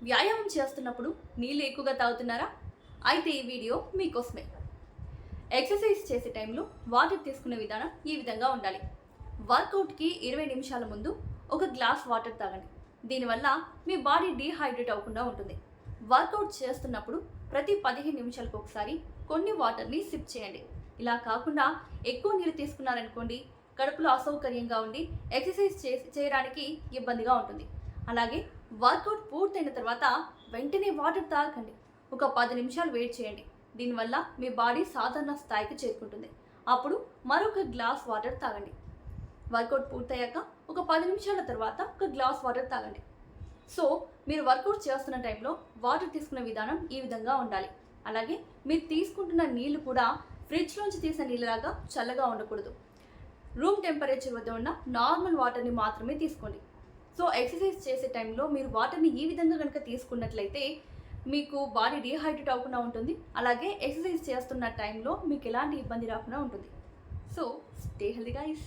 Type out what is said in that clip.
వ్యాయామం చేస్తున్నప్పుడు నీళ్ళు ఎక్కువగా తాగుతున్నారా? అయితే ఈ వీడియో మీకోసమే. ఎక్సర్సైజ్ చేసే టైంలో వాటర్ తీసుకునే విధానం ఈ విధంగా ఉండాలి. వర్కౌట్కి 20 నిమిషాల ముందు ఒక గ్లాస్ వాటర్ తాగండి. దీనివల్ల మీ బాడీ డీహైడ్రేట్ అవ్వకుండా ఉంటుంది. వర్కౌట్ చేస్తున్నప్పుడు ప్రతి 15 నిమిషాలకు ఒకసారి కొన్ని వాటర్ని సిప్ చేయండి. ఇలా కాకుండా ఎక్కువ నీళ్ళు తీసుకున్నారనుకోండి, కడుపులో అసౌకర్యంగా ఉండి ఎక్సర్సైజ్ చేయడానికి ఇబ్బందిగా ఉంటుంది. అలాగే వర్కౌట్ పూర్తయిన తర్వాత వెంటనే వాటర్ తాగకండి. ఒక 10 నిమిషాలు వెయిట్ చేయండి. దీనివల్ల మీ బాడీ సాధారణ స్థాయికి చేరుకుంటుంది. అప్పుడు మరొక గ్లాస్ వాటర్ తాగండి. వర్కౌట్ పూర్తయ్యాక ఒక 10 నిమిషాల తర్వాత ఒక గ్లాస్ వాటర్ తాగండి. సో మీరు వర్కౌట్ చేస్తున్న టైంలో వాటర్ తీసుకునే విధానం ఈ విధంగా ఉండాలి. అలాగే మీరు తీసుకుంటున్న నీళ్లు కూడా ఫ్రిడ్జ్లోంచి తీసిన నీళ్ళలాగా చల్లగా ఉండకూడదు. రూమ్ టెంపరేచర్ వద్ద ఉన్న నార్మల్ వాటర్ని మాత్రమే తీసుకోండి. సో ఎక్సర్సైజ్ చేసే టైంలో మీరు వాటర్ని ఈ విధంగా కనుక తీసుకున్నట్లయితే మీకు బాడీ డీహైడ్రేట్ అవ్వకుండా ఉంటుంది. అలాగే ఎక్సర్సైజ్ చేస్తున్న టైంలో మీకు ఎలాంటి ఇబ్బంది రాకుండా ఉంటుంది. So stay healthy guys.